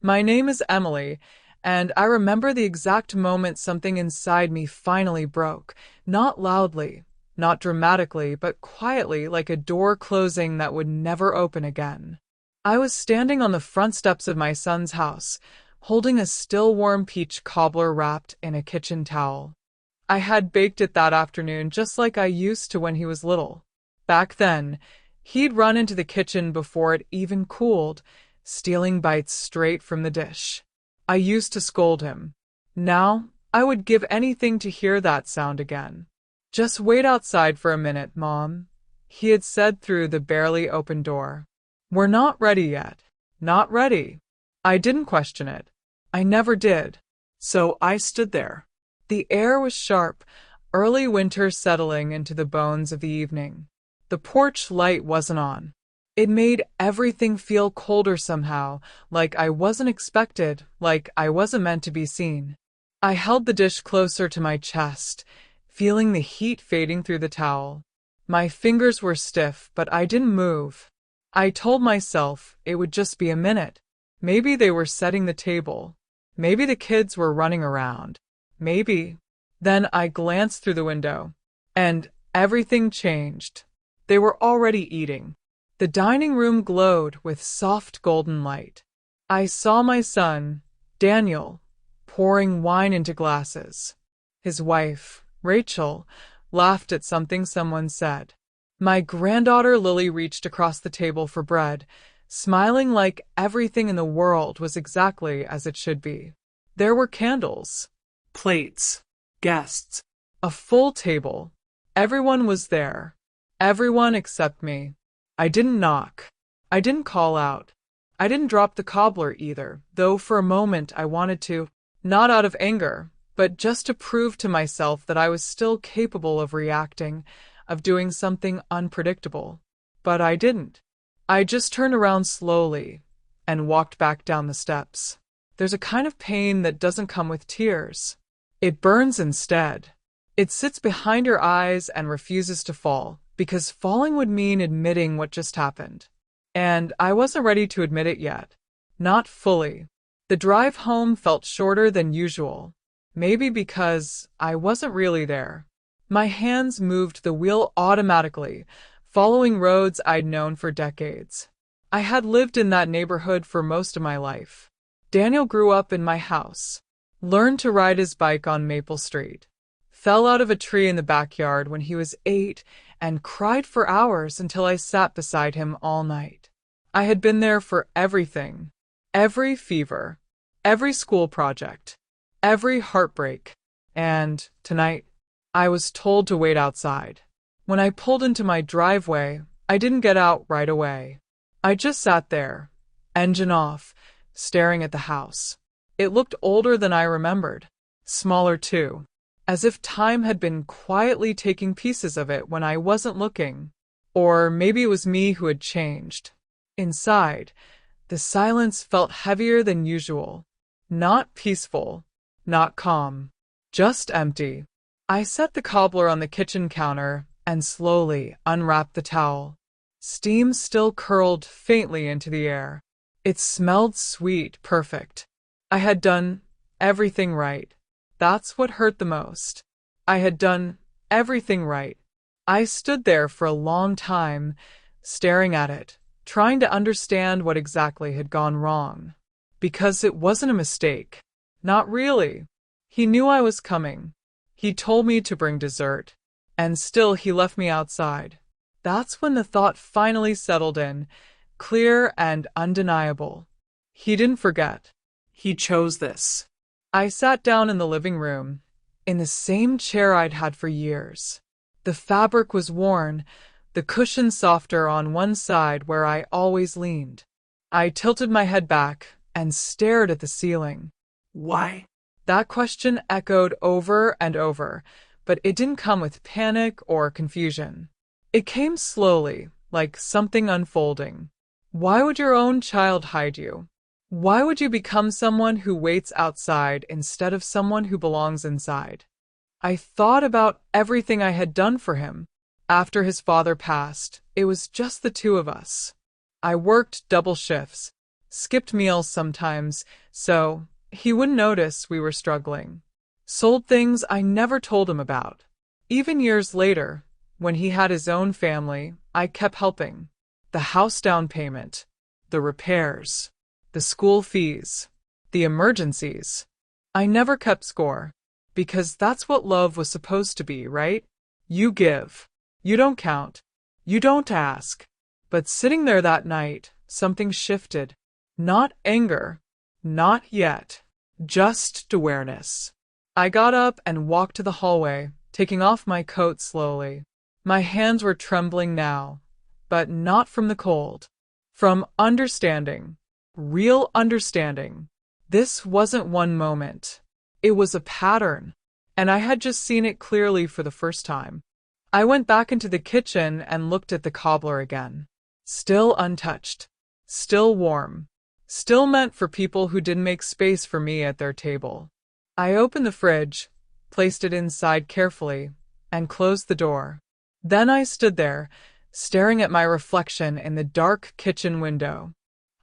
My name is Emily, and I remember the exact moment something inside me finally broke. Not loudly, not dramatically, but quietly, like a door closing that would never open again. I was standing on the front steps of my son's house, holding a still warm peach cobbler wrapped in a kitchen towel. I had baked it that afternoon just like I used to when he was little. Back then, he'd run into the kitchen before it even cooled, stealing bites straight from the dish. I used to scold him. Now, I would give anything to hear that sound again. Just wait outside for a minute, Mom, he had said through the barely open door. We're not ready yet. Not ready. I didn't question it. I never did. So I stood there. The air was sharp, early winter settling into the bones of the evening. The porch light wasn't on. It made everything feel colder somehow, like I wasn't expected, like I wasn't meant to be seen. I held the dish closer to my chest, feeling the heat fading through the towel. My fingers were stiff, but I didn't move. I told myself it would just be a minute. Maybe they were setting the table. Maybe the kids were running around. Maybe. Then I glanced through the window, and everything changed. They were already eating. The dining room glowed with soft golden light. I saw my son, Daniel, pouring wine into glasses. His wife, Rachel, laughed at something someone said. My granddaughter Lily reached across the table for bread, smiling like everything in the world was exactly as it should be. There were candles, plates, guests, a full table. Everyone was there. Everyone except me. I didn't knock. I didn't call out. I didn't drop the cobbler either, though for a moment I wanted to, not out of anger, but just to prove to myself that I was still capable of reacting, of doing something unpredictable. But I didn't. I just turned around slowly and walked back down the steps. There's a kind of pain that doesn't come with tears. It burns instead. It sits behind your eyes and refuses to fall, because falling would mean admitting what just happened. And I wasn't ready to admit it yet. Not fully. The drive home felt shorter than usual. Maybe because I wasn't really there. My hands moved the wheel automatically, following roads I'd known for decades. I had lived in that neighborhood for most of my life. Daniel grew up in my house, learned to ride his bike on Maple Street, fell out of a tree in the backyard when he was 8, and cried for hours until I sat beside him all night. I had been there for everything, every fever, every school project, every heartbreak, and tonight, I was told to wait outside. When I pulled into my driveway, I didn't get out right away. I just sat there, engine off, staring at the house. It looked older than I remembered, smaller too, as if time had been quietly taking pieces of it when I wasn't looking. Or maybe it was me who had changed. Inside, the silence felt heavier than usual. Not peaceful, not calm, just empty. I set the cobbler on the kitchen counter and slowly unwrapped the towel. Steam still curled faintly into the air. It smelled sweet, perfect. I had done everything right. That's what hurt the most. I had done everything right. I stood there for a long time, staring at it, trying to understand what exactly had gone wrong. Because it wasn't a mistake. Not really. He knew I was coming. He told me to bring dessert. And still he left me outside. That's when the thought finally settled in, clear and undeniable. He didn't forget. He chose this. I sat down in the living room, in the same chair I'd had for years. The fabric was worn, the cushion softer on one side where I always leaned. I tilted my head back and stared at the ceiling. Why? That question echoed over and over, but it didn't come with panic or confusion. It came slowly, like something unfolding. Why would your own child hide you? Why would you become someone who waits outside instead of someone who belongs inside? I thought about everything I had done for him. After his father passed, it was just the two of us. I worked double shifts, skipped meals sometimes, so he wouldn't notice we were struggling. Sold things I never told him about. Even years later, when he had his own family, I kept helping. The house down payment, the repairs, the school fees, the emergencies. I never kept score, because that's what love was supposed to be, right? You give. You don't count. You don't ask. But sitting there that night, something shifted. Not anger. Not yet. Just awareness. I got up and walked to the hallway, taking off my coat slowly. My hands were trembling now, but not from the cold. From understanding. Real understanding. This wasn't one moment. It was a pattern, and I had just seen it clearly for the first time. I went back into the kitchen and looked at the cobbler again. Still untouched. Still warm. Still meant for people who didn't make space for me at their table. I opened the fridge, placed it inside carefully, and closed the door. Then I stood there, staring at my reflection in the dark kitchen window.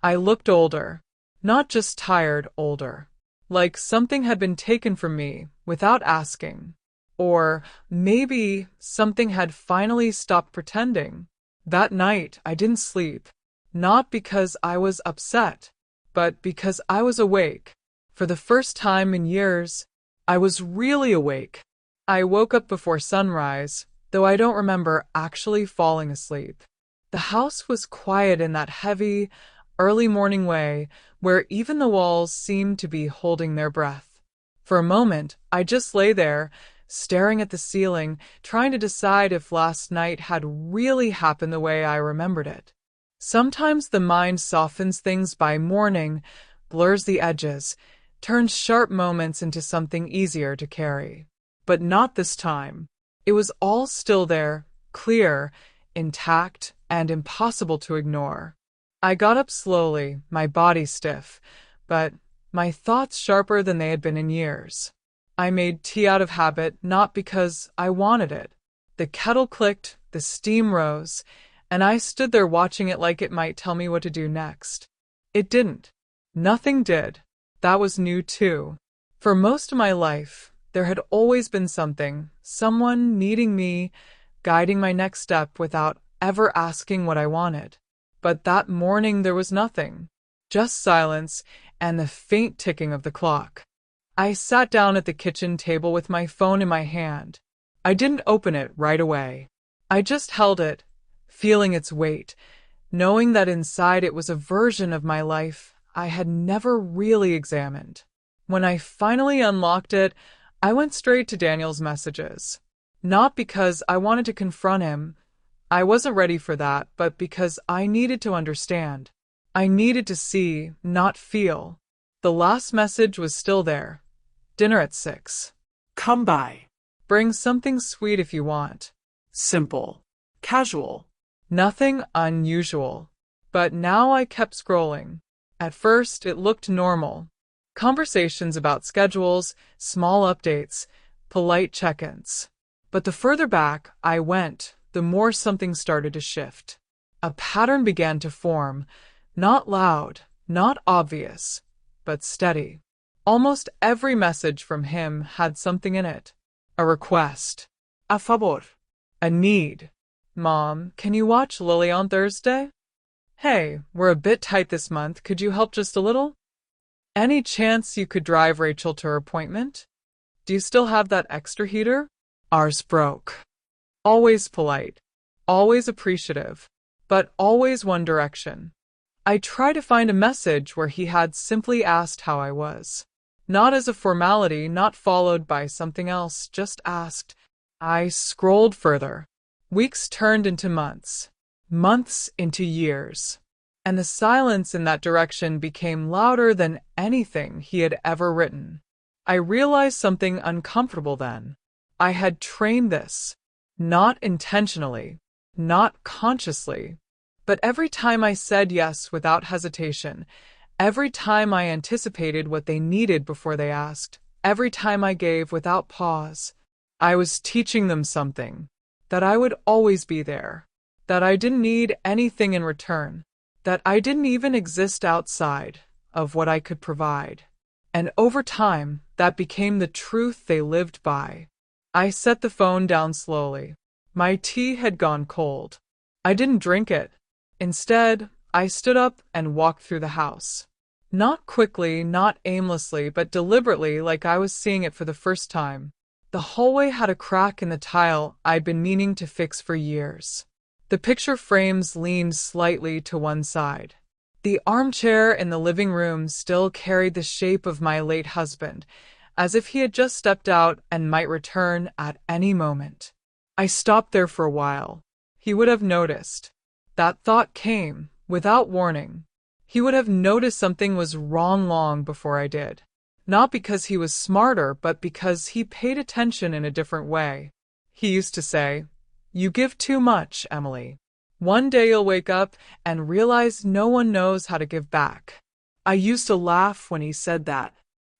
I looked older. Not just tired, older. Like something had been taken from me without asking. Or maybe something had finally stopped pretending. That night, I didn't sleep. Not because I was upset, but because I was awake. For the first time in years, I was really awake. I woke up before sunrise, though I don't remember actually falling asleep. The house was quiet in that heavy, early morning way where even the walls seemed to be holding their breath. For a moment, I just lay there, staring at the ceiling, trying to decide if last night had really happened the way I remembered it. Sometimes the mind softens things by morning, blurs the edges, turns sharp moments into something easier to carry. But not this time. It was all still there, clear, intact, and impossible to ignore. I got up slowly, my body stiff, but my thoughts sharper than they had been in years. I made tea out of habit, not because I wanted it. The kettle clicked, the steam rose, and I stood there watching it like it might tell me what to do next. It didn't. Nothing did. That was new too. For most of my life, there had always been something, someone needing me, guiding my next step without ever asking what I wanted. But that morning there was nothing. Just silence and the faint ticking of the clock. I sat down at the kitchen table with my phone in my hand. I didn't open it right away. I just held it, feeling its weight, knowing that inside it was a version of my life I had never really examined. When I finally unlocked it, I went straight to Daniel's messages. Not because I wanted to confront him. I wasn't ready for that, but because I needed to understand. I needed to see, not feel. The last message was still there. Dinner at 6. Come by. Bring something sweet if you want. Simple. Casual. Nothing unusual. But now I kept scrolling. At first, it looked normal. Conversations about schedules, small updates, polite check-ins. But the further back I went, the more something started to shift. A pattern began to form, not loud, not obvious, but steady. Almost every message from him had something in it. A request. A favor. A need. Mom, can you watch Lily on Thursday? Hey, we're a bit tight this month. Could you help just a little? Any chance you could drive Rachel to her appointment? Do you still have that extra heater? Ours broke. Always polite. Always appreciative. But always one direction. I tried to find a message where he had simply asked how I was. Not as a formality, not followed by something else, just asked. I scrolled further. Weeks turned into months. Months into years. And the silence in that direction became louder than anything he had ever written. I realized something uncomfortable then. I had trained this. Not intentionally. Not consciously. But every time I said yes without hesitation, every time I anticipated what they needed before they asked, every time I gave without pause, I was teaching them something. That I would always be there. That I didn't need anything in return. that I didn't even exist outside of what I could provide. And over time, that became the truth they lived by. I set the phone down slowly. My tea had gone cold. I didn't drink it. Instead, I stood up and walked through the house. Not quickly, not aimlessly, but deliberately, like I was seeing it for the first time. The hallway had a crack in the tile I'd been meaning to fix for years. The picture frames leaned slightly to one side. The armchair in the living room still carried the shape of my late husband, as if he had just stepped out and might return at any moment. I stopped there for a while. He would have noticed. That thought came, without warning. He would have noticed something was wrong long before I did. Not because he was smarter, but because he paid attention in a different way. He used to say, "You give too much, Emily. One day you'll wake up and realize no one knows how to give back." I used to laugh when he said that.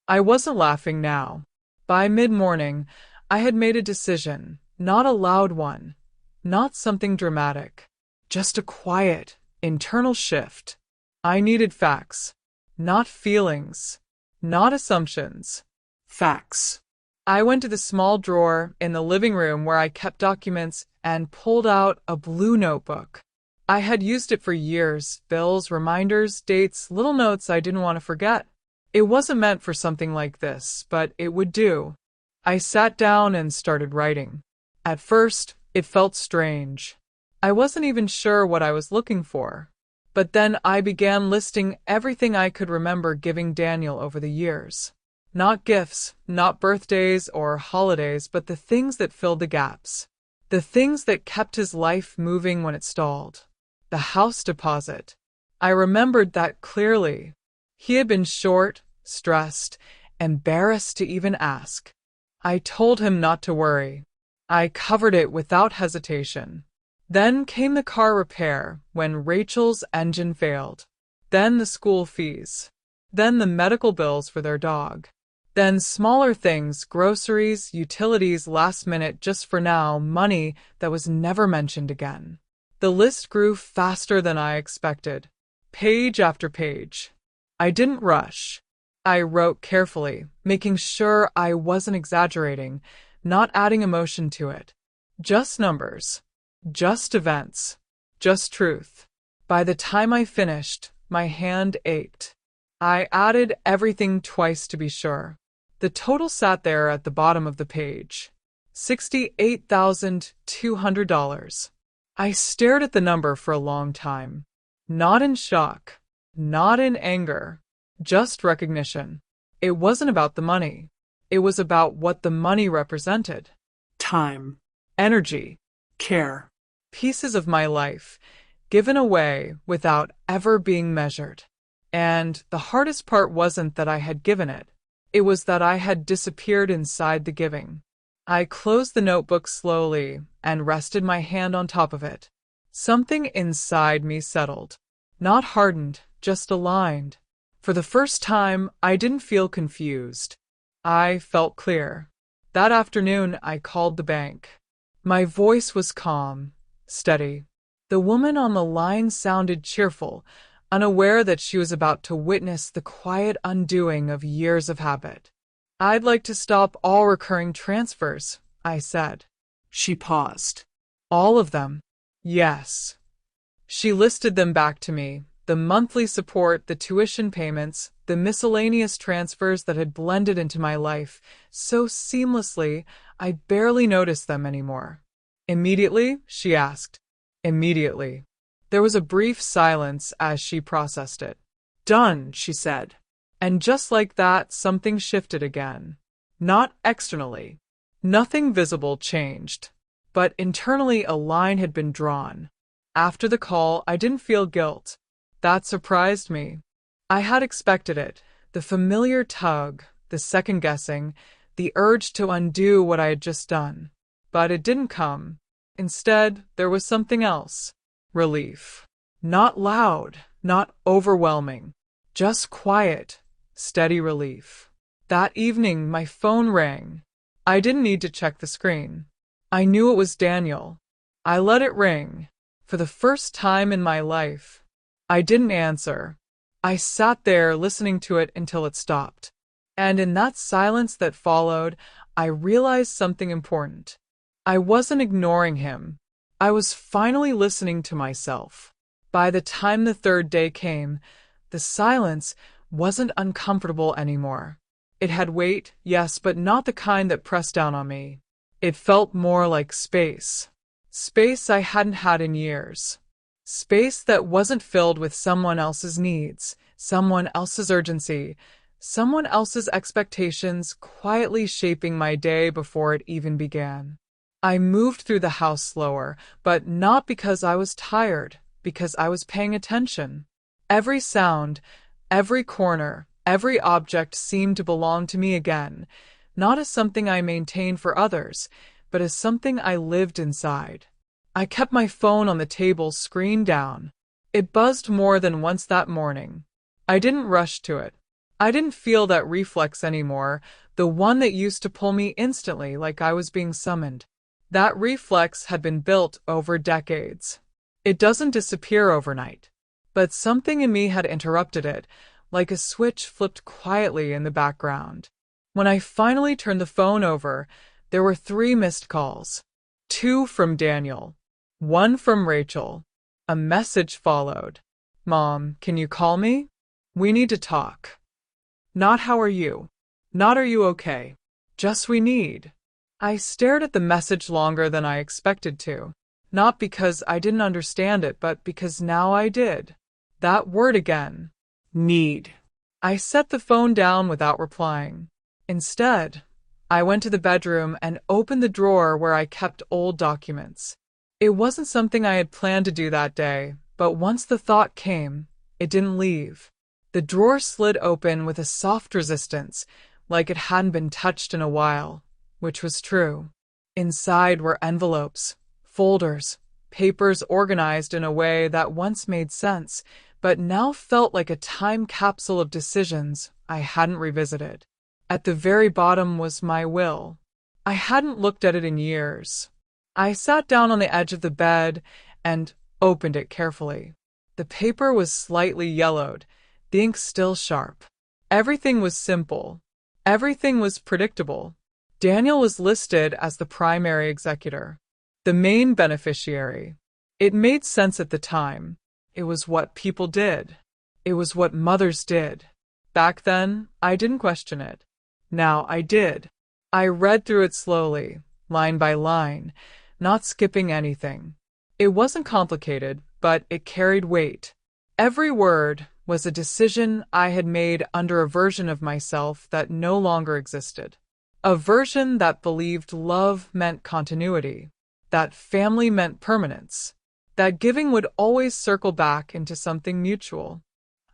I wasn't laughing now. By mid-morning, I had made a decision, not a loud one, not something dramatic, just a quiet, internal shift. I needed facts, not feelings, not assumptions. Facts. I went to the small drawer in the living room where I kept documents and pulled out a blue notebook. I had used it for years, bills, reminders, dates, little notes I didn't want to forget. It wasn't meant for something like this, but it would do. I sat down and started writing. At first, it felt strange. I wasn't even sure what I was looking for. But then I began listing everything I could remember giving Daniel over the years. Not gifts, not birthdays or holidays, but the things that filled the gaps. The things that kept his life moving when it stalled. The house deposit. I remembered that clearly. He had been short, stressed, embarrassed to even ask. I told him not to worry. I covered it without hesitation. Then came the car repair when Rachel's engine failed. Then the school fees. Then the medical bills for their dog. Then smaller things, groceries, utilities, last minute, just for now, money that was never mentioned again. The list grew faster than I expected. Page after page. I didn't rush. I wrote carefully, making sure I wasn't exaggerating, not adding emotion to it. Just numbers. Just events. Just truth. By the time I finished, my hand ached. I added everything twice to be sure. The total sat there at the bottom of the page. $68,200. I stared at the number for a long time. Not in shock. Not in anger. Just recognition. It wasn't about the money. It was about what the money represented. Time. Energy. Care. Pieces of my life, given away without ever being measured. And the hardest part wasn't that I had given it. It was that I had disappeared inside the giving. I closed the notebook slowly and rested my hand on top of it. Something inside me settled. Not hardened, just aligned. For the first time, I didn't feel confused. I felt clear. That afternoon, I called the bank. My voice was calm. Steady. The woman on the line sounded cheerful, unaware that she was about to witness the quiet undoing of years of habit. "I'd like to stop all recurring transfers," I said. She paused. "All of them?" "Yes." She listed them back to me, the monthly support, the tuition payments, the miscellaneous transfers that had blended into my life so seamlessly I barely noticed them anymore. "Immediately?" she asked. "Immediately." There was a brief silence as she processed it. "Done," she said. And just like that, something shifted again. Not externally. Nothing visible changed. But internally, a line had been drawn. After the call, I didn't feel guilt. That surprised me. I had expected it. The familiar tug, the second-guessing, the urge to undo what I had just done. But it didn't come. Instead, there was something else. Relief. Not loud, not overwhelming. Just quiet, steady relief. That evening, my phone rang. I didn't need to check the screen. I knew it was Daniel. I let it ring. For the first time in my life. I didn't answer. I sat there listening to it until it stopped. And in that silence that followed, I realized something important. I wasn't ignoring him. I was finally listening to myself. By the time the third day came, the silence wasn't uncomfortable anymore. It had weight, yes, but not the kind that pressed down on me. It felt more like space. Space I hadn't had in years. Space that wasn't filled with someone else's needs, someone else's urgency, someone else's expectations quietly shaping my day before it even began. I moved through the house slower, but not because I was tired, because I was paying attention. Every sound, every corner, every object seemed to belong to me again, not as something I maintained for others, but as something I lived inside. I kept my phone on the table, screen down. It buzzed more than once that morning. I didn't rush to it. I didn't feel that reflex anymore, the one that used to pull me instantly like I was being summoned. That reflex had been built over decades. It doesn't disappear overnight. But something in me had interrupted it, like a switch flipped quietly in the background. When I finally turned the phone over, there were 3 missed calls. 2 from Daniel. 1 from Rachel. A message followed. "Mom, can you call me? We need to talk." Not "how are you?" Not "are you okay?" Just "we need." I stared at the message longer than I expected to. Not because I didn't understand it, but because now I did. That word again. Need. I set the phone down without replying. Instead, I went to the bedroom and opened the drawer where I kept old documents. It wasn't something I had planned to do that day, but once the thought came, it didn't leave. The drawer slid open with a soft resistance, like it hadn't been touched in a while, which was true. Inside were envelopes, folders, papers organized in a way that once made sense, but now felt like a time capsule of decisions I hadn't revisited. At the very bottom was my will. I hadn't looked at it in years. I sat down on the edge of the bed and opened it carefully. The paper was slightly yellowed, the ink still sharp. Everything was simple. Everything was predictable. Daniel was listed as the primary executor, the main beneficiary. It made sense at the time. It was what people did. It was what mothers did. Back then, I didn't question it. Now I did. I read through it slowly, line by line, not skipping anything. It wasn't complicated, but it carried weight. Every word was a decision I had made under a version of myself that no longer existed. A version that believed love meant continuity, that family meant permanence, that giving would always circle back into something mutual.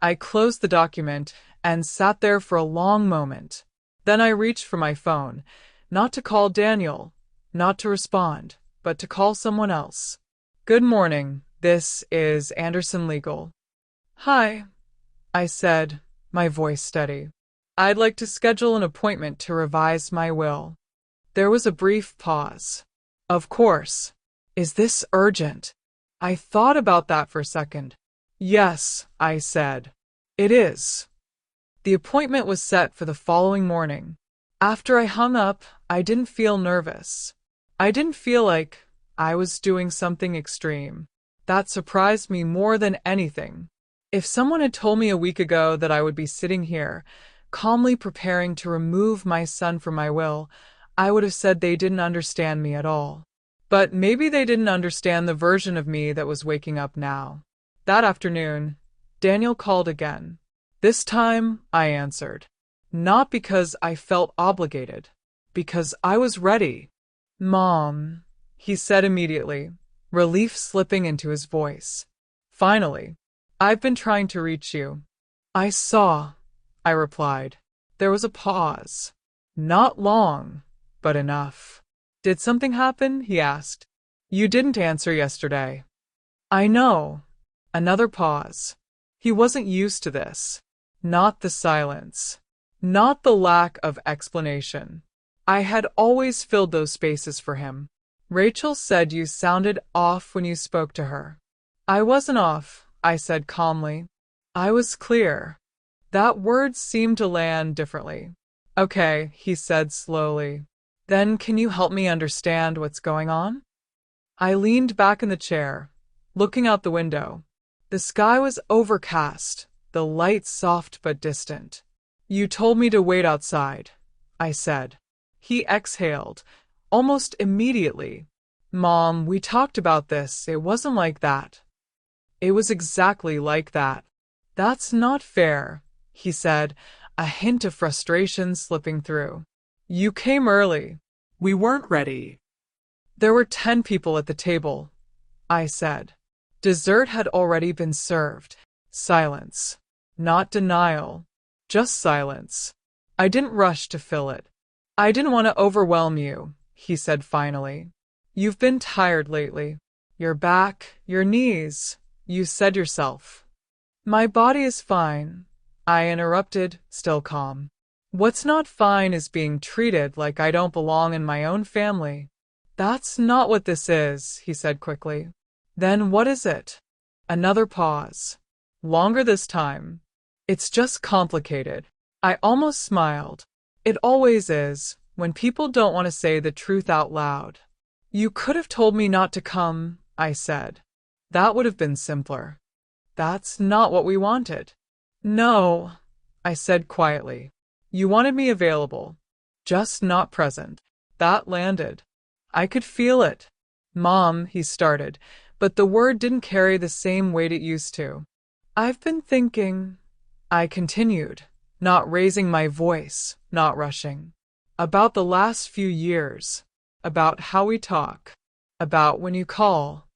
I closed the document and sat there for a long moment. Then I reached for my phone, not to call Daniel, not to respond, but to call someone else. "Good morning, this is Anderson Legal." "Hi," I said, my voice steady. "I'd like to schedule an appointment to revise my will." There was a brief pause. "Of course. Is this urgent?" I thought about that for a second. "Yes," I said. "It is." The appointment was set for the following morning. After I hung up, I didn't feel nervous. I didn't feel like I was doing something extreme. That surprised me more than anything. If someone had told me a week ago that I would be sitting here, calmly preparing to remove my son from my will, I would have said they didn't understand me at all. But maybe they didn't understand the version of me that was waking up now. That afternoon, Daniel called again. This time, I answered. Not because I felt obligated, because I was ready. "Mom," he said immediately, relief slipping into his voice. "Finally. I've been trying to reach you." "I saw," I replied. There was a pause. Not long, but enough. "Did something happen?" he asked. "You didn't answer yesterday." "I know." Another pause. He wasn't used to this. Not the silence. Not the lack of explanation. I had always filled those spaces for him. "Rachel said you sounded off when you spoke to her." "I wasn't off. I said calmly. I was clear. That word seemed to land differently. Okay, he said slowly. Then can you help me understand what's going on? I leaned back in the chair, looking out the window. The sky was overcast, the light soft but distant. You told me to wait outside, I said. He exhaled, almost immediately. Mom, we talked about this. It wasn't like that. It was exactly like that. That's not fair, he said, a hint of frustration slipping through. You came early. We weren't ready. There were 10 people at the table, I said. Dessert had already been served. Silence. Not denial. Just silence. I didn't rush to fill it. I didn't want to overwhelm you, he said finally. You've been tired lately. Your back, your knees, you said yourself. My body is fine, I interrupted, still calm. What's not fine is being treated like I don't belong in my own family. That's not what this is, he said quickly. Then what is it? Another pause. Longer this time. It's just complicated. I almost smiled. It always is, when people don't want to say the truth out loud. You could have told me not to come, I said. That would have been simpler. That's not what we wanted. No, I said quietly. You wanted me available, just not present. That landed. I could feel it. Mom, he started, but the word didn't carry the same weight it used to. I've been thinking, I continued, not raising my voice, not rushing, about the last few years, about how we talk, about when you call.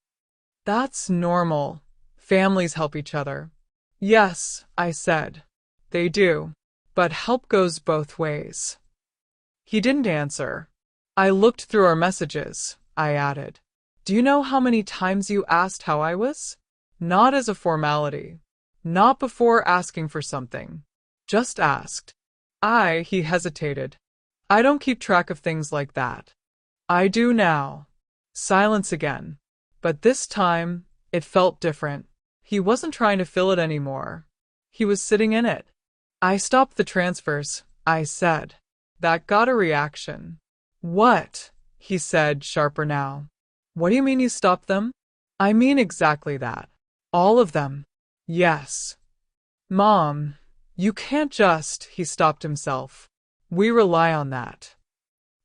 That's normal. Families help each other. Yes, I said. They do. But help goes both ways. He didn't answer. I looked through our messages, I added. Do you know how many times you asked how I was? Not as a formality. Not before asking for something. Just asked. He hesitated. I don't keep track of things like that. I do now. Silence again. But this time, it felt different. He wasn't trying to fill it anymore. He was sitting in it. I stopped the transfers, I said. That got a reaction. What? He said, sharper now. What do you mean you stopped them? I mean exactly that. All of them. Yes. Mom, you can't just, he stopped himself. We rely on that.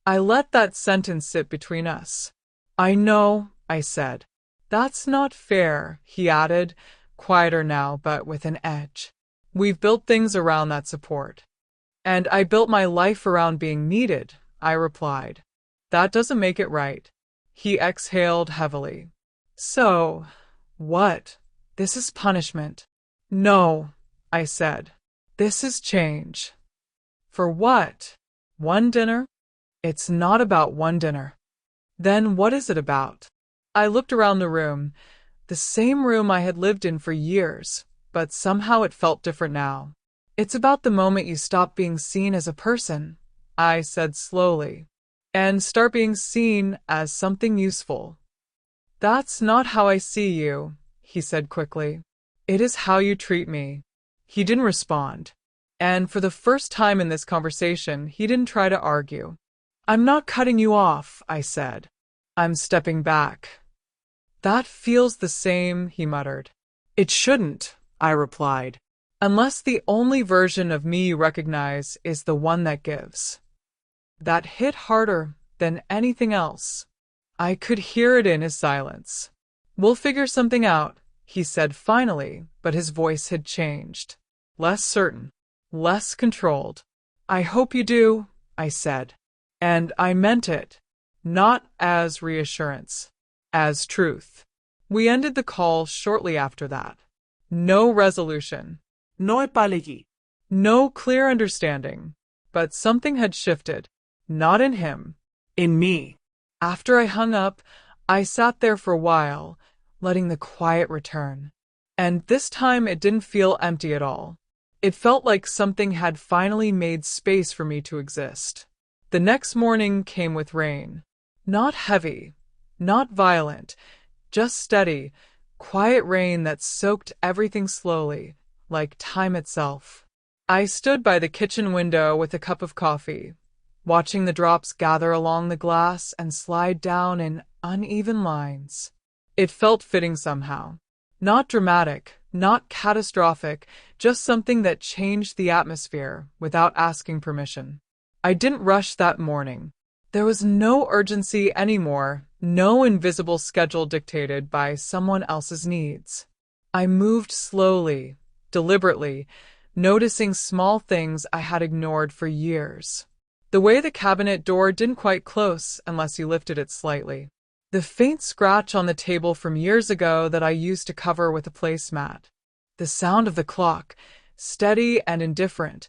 I let that sentence sit between us. I know, I said. That's not fair, he added, quieter now but with an edge. We've built things around that support. And I built my life around being needed, I replied. That doesn't make it right. He exhaled heavily. So, what? This is punishment. No, I said. This is change. For what? One dinner? It's not about one dinner. Then what is it about? I looked around the room, the same room I had lived in for years, but somehow it felt different now. It's about the moment you stop being seen as a person, I said slowly, and start being seen as something useful. That's not how I see you, he said quickly. It is how you treat me. He didn't respond, and for the first time in this conversation, he didn't try to argue. I'm not cutting you off, I said. I'm stepping back. That feels the same, he muttered. It shouldn't, I replied, unless the only version of me you recognize is the one that gives. That hit harder than anything else. I could hear it in his silence. We'll figure something out, he said finally, but his voice had changed. Less certain, less controlled. I hope you do, I said. And I meant it, not as reassurance, as truth. We ended the call shortly after that. No resolution. No apology. No clear understanding. But something had shifted. Not in him. In me. After I hung up, I sat there for a while, letting the quiet return. And this time it didn't feel empty at all. It felt like something had finally made space for me to exist. The next morning came with rain. Not heavy, not violent, just steady, quiet rain that soaked everything slowly, like time itself. I stood by the kitchen window with a cup of coffee, watching the drops gather along the glass and slide down in uneven lines. It felt fitting somehow. Not dramatic, not catastrophic, just something that changed the atmosphere without asking permission. I didn't rush that morning. There was no urgency anymore, no invisible schedule dictated by someone else's needs. I moved slowly, deliberately, noticing small things I had ignored for years. The way the cabinet door didn't quite close unless you lifted it slightly. The faint scratch on the table from years ago that I used to cover with a placemat. The sound of the clock, steady and indifferent,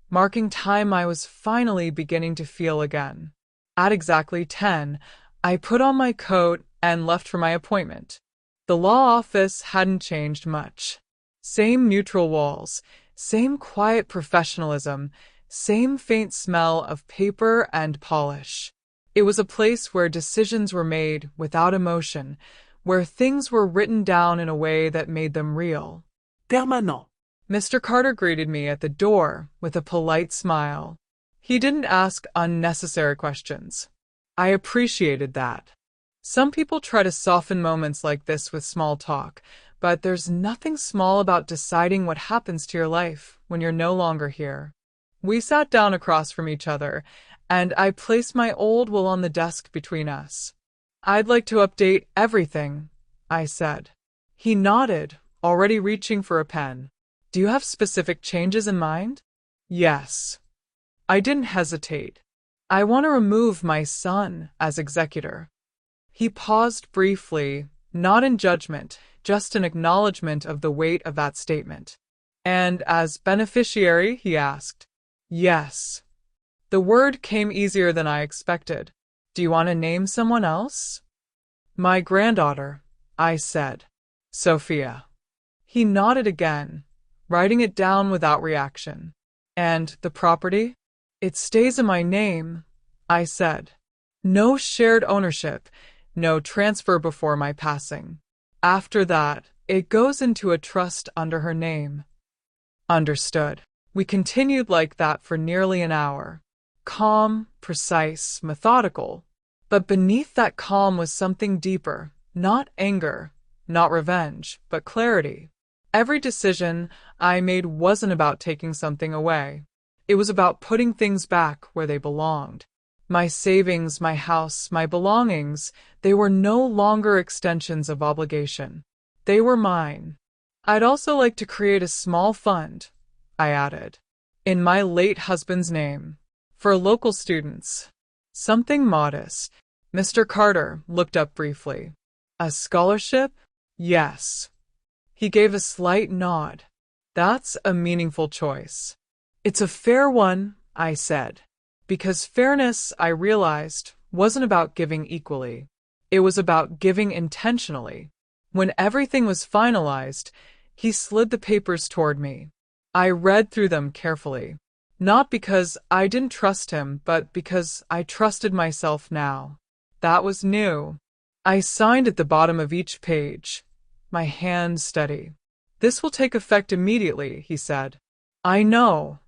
marking time I was finally beginning to feel again. At exactly 10, I put on my coat and left for my appointment. The law office hadn't changed much. Same neutral walls, same quiet professionalism, same faint smell of paper and polish. It was a place where decisions were made without emotion, where things were written down in a way that made them real. Permanent. Mr. Carter greeted me at the door with a polite smile. He didn't ask unnecessary questions. I appreciated that. Some people try to soften moments like this with small talk, but there's nothing small about deciding what happens to your life when you're no longer here. We sat down across from each other, and I placed my old will on the desk between us. I'd like to update everything, I said. He nodded, already reaching for a pen. Do you have specific changes in mind? Yes. I didn't hesitate. I want to remove my son as executor. He paused briefly, not in judgment, just an acknowledgement of the weight of that statement. And as beneficiary, he asked. Yes. The word came easier than I expected. Do you want to name someone else? My granddaughter, I said. Sophia. He nodded again, writing it down without reaction. And the property? It stays in my name, I said. No shared ownership, no transfer before my passing. After that, it goes into a trust under her name. Understood. We continued like that for nearly an hour. Calm, precise, methodical. But beneath that calm was something deeper, not anger, not revenge, but clarity. Every decision I made wasn't about taking something away. It was about putting things back where they belonged. My savings, my house, my belongings, they were no longer extensions of obligation. They were mine. I'd also like to create a small fund, I added, in my late husband's name, for local students. Something modest. Mr. Carter looked up briefly. A scholarship? Yes. He gave a slight nod. That's a meaningful choice. It's a fair one, I said, because fairness, I realized, wasn't about giving equally. It was about giving intentionally. When everything was finalized, he slid the papers toward me. I read through them carefully, not because I didn't trust him, but because I trusted myself now. That was new. I signed at the bottom of each page, my hand steady. This will take effect immediately, he said. I know.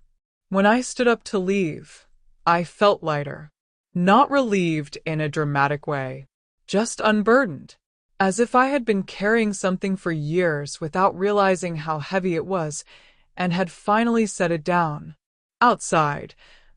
When I stood up to leave, I felt lighter. Not relieved in a dramatic way, just unburdened, as if I had been carrying something for years without realizing how heavy it was, and had finally set it down. Outside,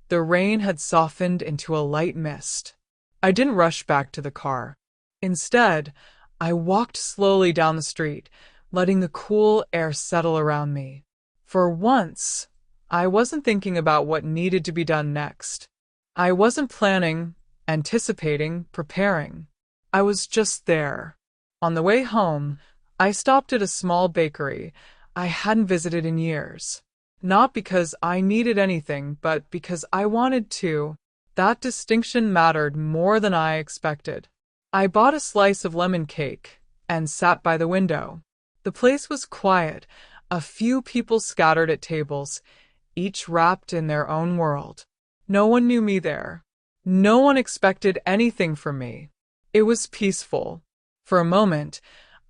the rain had softened into a light mist. I didn't rush back to the car. Instead, I walked slowly down the street, letting the cool air settle around me. For once, I wasn't thinking about what needed to be done next. I wasn't planning, anticipating, preparing. I was just there. On the way home, I stopped at a small bakery I hadn't visited in years. Not because I needed anything, but because I wanted to. That distinction mattered more than I expected. I bought a slice of lemon cake and sat by the window. The place was quiet, a few people scattered at tables, each wrapped in their own world. No one knew me there. No one expected anything from me. It was peaceful. For a moment,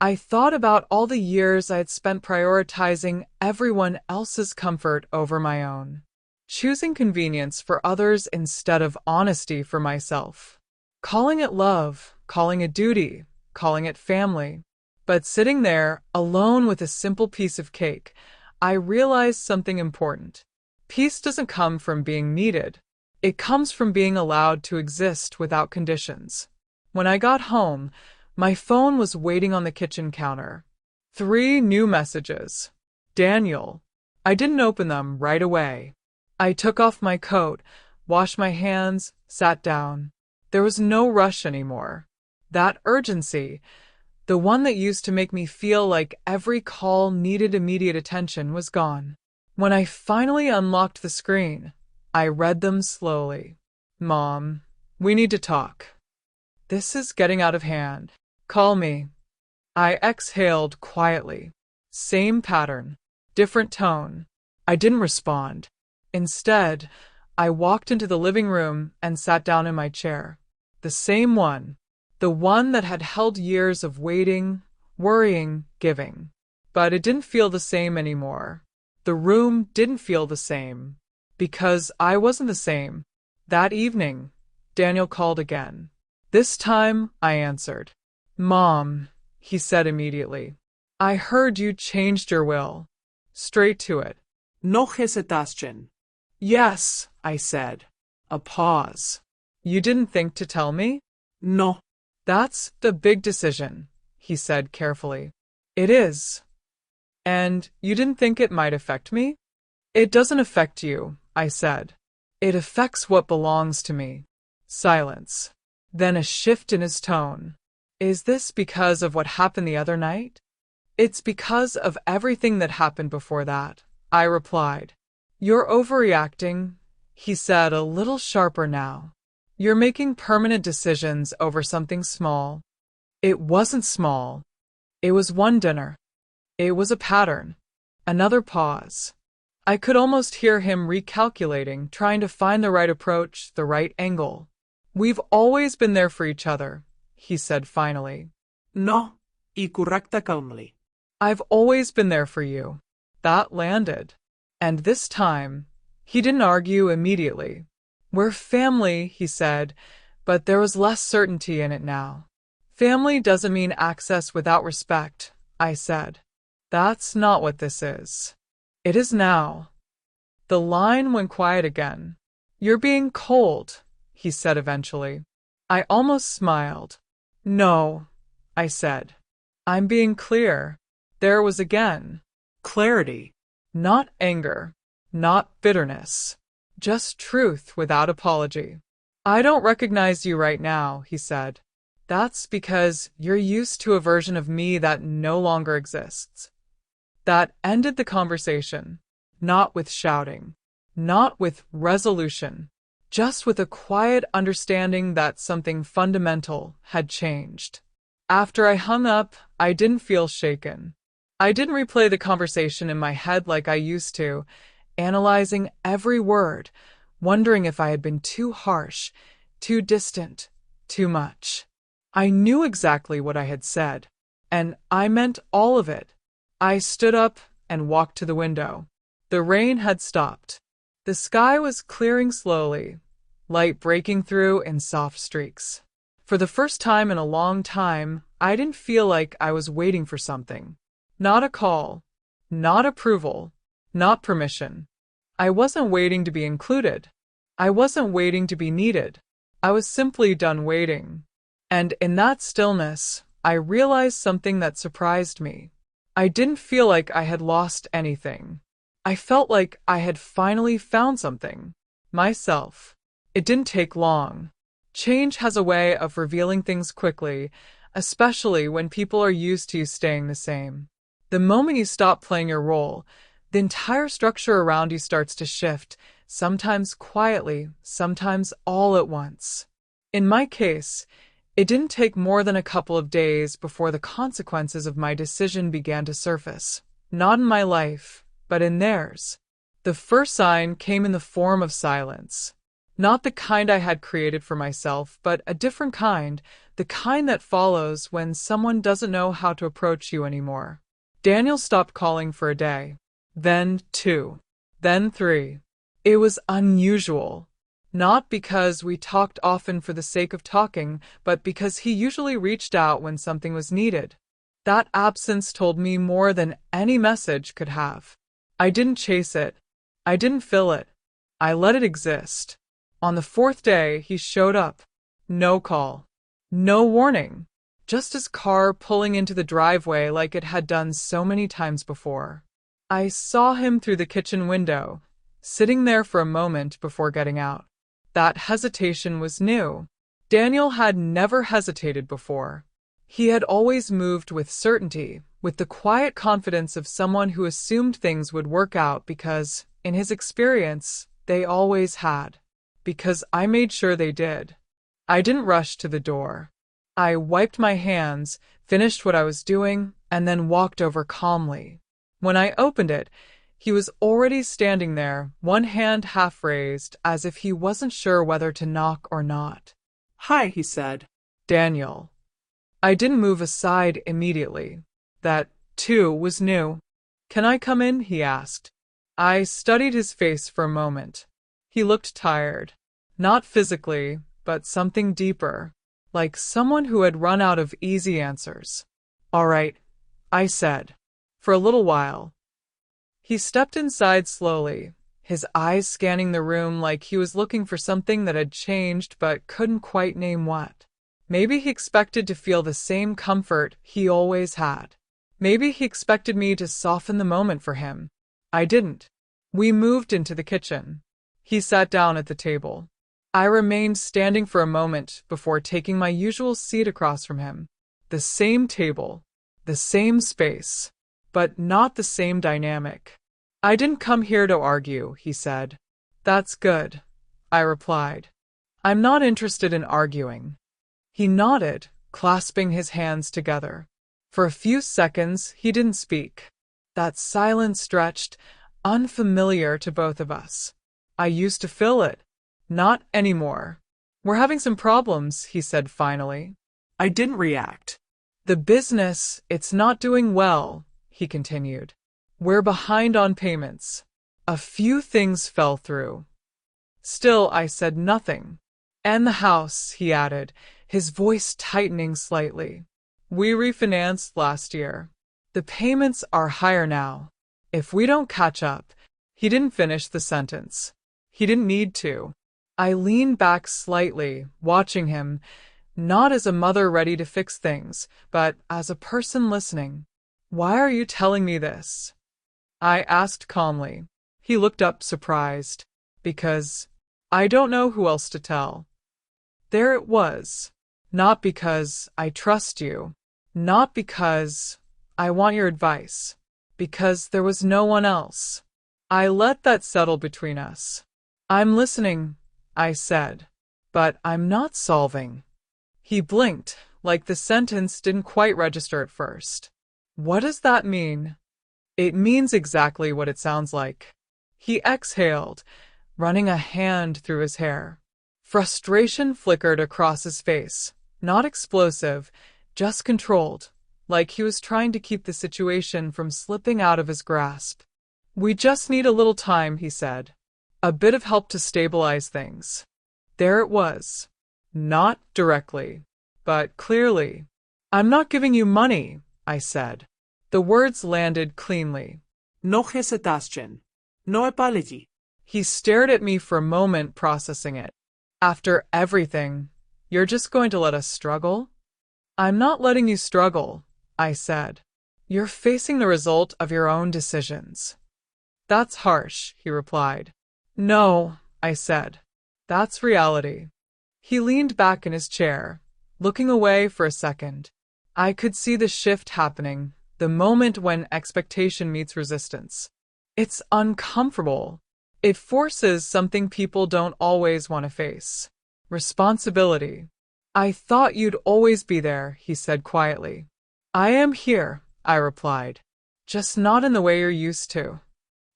I thought about all the years I had spent prioritizing everyone else's comfort over my own, choosing convenience for others instead of honesty for myself, calling it love, calling it duty, calling it family. But sitting there, alone with a simple piece of cake, I realized something important. Peace doesn't come from being needed. It comes from being allowed to exist without conditions. When I got home, my phone was waiting on the kitchen counter. 3 new messages. Daniel. I didn't open them right away. I took off my coat, washed my hands, sat down. There was no rush anymore. That urgency, the one that used to make me feel like every call needed immediate attention, was gone. When I finally unlocked the screen, I read them slowly. Mom, we need to talk. This is getting out of hand. Call me. I exhaled quietly. Same pattern, different tone. I didn't respond. Instead, I walked into the living room and sat down in my chair. The same one. The one that had held years of waiting, worrying, giving. But it didn't feel the same anymore. The room didn't feel the same. Because I wasn't the same. That evening, Daniel called again. This time, I answered. Mom, he said immediately. I heard you changed your will. Straight to it. No hesitation. Yes, I said. A pause. You didn't think to tell me? No. That's the big decision, he said carefully. It is. And you didn't think it might affect me? It doesn't affect you, I said. It affects what belongs to me. Silence. Then a shift in his tone. Is this because of what happened the other night? It's because of everything that happened before that, I replied. You're overreacting, he said a little sharper now. You're making permanent decisions over something small. It wasn't small. It was one dinner. It was a pattern. Another pause. I could almost hear him recalculating, trying to find the right approach, the right angle. We've always been there for each other, he said finally. No. Y correcta calmly. I've always been there for you. That landed. And this time, he didn't argue immediately. We're family, he said, but there was less certainty in it now. Family doesn't mean access without respect, I said. That's not what this is. It is now. The line went quiet again. You're being cold, he said eventually. I almost smiled. No, I said. I'm being clear. There was again. Clarity. Not anger. Not bitterness. Just truth without apology. I don't recognize you right now, he said. That's because you're used to a version of me that no longer exists. That ended the conversation. Not with shouting. Not with resolution. Just with a quiet understanding that something fundamental had changed. After I hung up, I didn't feel shaken. I didn't replay the conversation in my head like I used to, analyzing every word, wondering if I had been too harsh, too distant, too much. I knew exactly what I had said, and I meant all of it. I stood up and walked to the window. The rain had stopped. The sky was clearing slowly, light breaking through in soft streaks. For the first time in a long time, I didn't feel like I was waiting for something. Not a call, not approval, not permission. I wasn't waiting to be included. I wasn't waiting to be needed. I was simply done waiting. And in that stillness, I realized something that surprised me. I didn't feel like I had lost anything. I felt like I had finally found something. Myself. It didn't take long. Change has a way of revealing things quickly, especially when people are used to you staying the same. The moment you stop playing your role, the entire structure around you starts to shift, sometimes quietly, sometimes all at once. In my case, it didn't take more than a couple of days before the consequences of my decision began to surface. Not in my life, but in theirs. The first sign came in the form of silence. Not the kind I had created for myself, but a different kind, the kind that follows when someone doesn't know how to approach you anymore. Daniel stopped calling for a day. Then 2. Then 3. It was unusual. Not because we talked often for the sake of talking, but because he usually reached out when something was needed. That absence told me more than any message could have. I didn't chase it. I didn't fill it. I let it exist. On the 4th day, he showed up. No call. No warning. Just his car pulling into the driveway like it had done so many times before. I saw him through the kitchen window, sitting there for a moment before getting out. That hesitation was new. Daniel had never hesitated before. He had always moved with certainty, with the quiet confidence of someone who assumed things would work out because, in his experience, they always had. Because I made sure they did. I didn't rush to the door. I wiped my hands, finished what I was doing, and then walked over calmly. When I opened it, he was already standing there, one hand half raised, as if he wasn't sure whether to knock or not. Hi, he said. Daniel. I didn't move aside immediately. That, too, was new. Can I come in? He asked. I studied his face for a moment. He looked tired. Not physically, but something deeper. Like someone who had run out of easy answers. All right, I said. For a little while. He stepped inside slowly, his eyes scanning the room like he was looking for something that had changed but couldn't quite name what. Maybe he expected to feel the same comfort he always had. Maybe he expected me to soften the moment for him. I didn't. We moved into the kitchen. He sat down at the table. I remained standing for a moment before taking my usual seat across from him. The same table, the same space, but not the same dynamic. I didn't come here to argue, he said. That's good, I replied. I'm not interested in arguing. He nodded, clasping his hands together. For a few seconds, he didn't speak. That silence stretched, unfamiliar to both of us. I used to fill it. Not anymore. We're having some problems, he said finally. I didn't react. The business, it's not doing well, he continued. We're behind on payments. A few things fell through. Still, I said nothing. And the house, he added, his voice tightening slightly. We refinanced last year. The payments are higher now. If we don't catch up, he didn't finish the sentence. He didn't need to. I leaned back slightly, watching him, not as a mother ready to fix things, but as a person listening. Why are you telling me this? I asked calmly. He looked up surprised. Because I don't know who else to tell. There it was. Not because I trust you. Not because I want your advice. Because there was no one else. I let that settle between us. I'm listening, I said, but I'm not solving. He blinked, like the sentence didn't quite register at first. What does that mean? It means exactly what it sounds like. He exhaled, running a hand through his hair. Frustration flickered across his face, not explosive, just controlled, like he was trying to keep the situation from slipping out of his grasp. We just need a little time, he said. A bit of help to stabilize things. There it was. Not directly, but clearly. I'm not giving you money, I said. The words landed cleanly. No hesitaste. No apology. He stared at me for a moment, processing it. After everything, you're just going to let us struggle? I'm not letting you struggle, I said. You're facing the result of your own decisions. That's harsh, he replied. No, I said. That's reality. He leaned back in his chair, looking away for a second. I could see the shift happening, the moment when expectation meets resistance. It's uncomfortable. It forces something people don't always want to face. Responsibility. I thought you'd always be there, he said quietly. I am here, I replied. Just not in the way you're used to.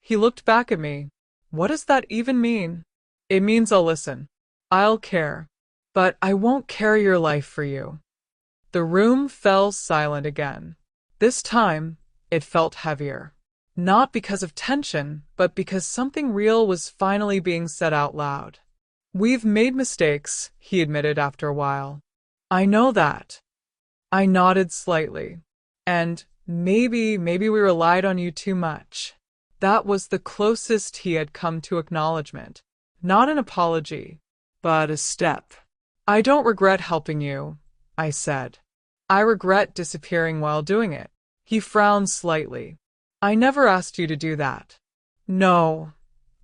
He looked back at me. What does that even mean? It means I'll listen. I'll care. But I won't carry your life for you. The room fell silent again. This time, it felt heavier. Not because of tension, but because something real was finally being said out loud. We've made mistakes, he admitted after a while. I know that. I nodded slightly. And maybe we relied on you too much. That was the closest he had come to acknowledgement. Not an apology, but a step. I don't regret helping you, I said. I regret disappearing while doing it. He frowned slightly. I never asked you to do that. No,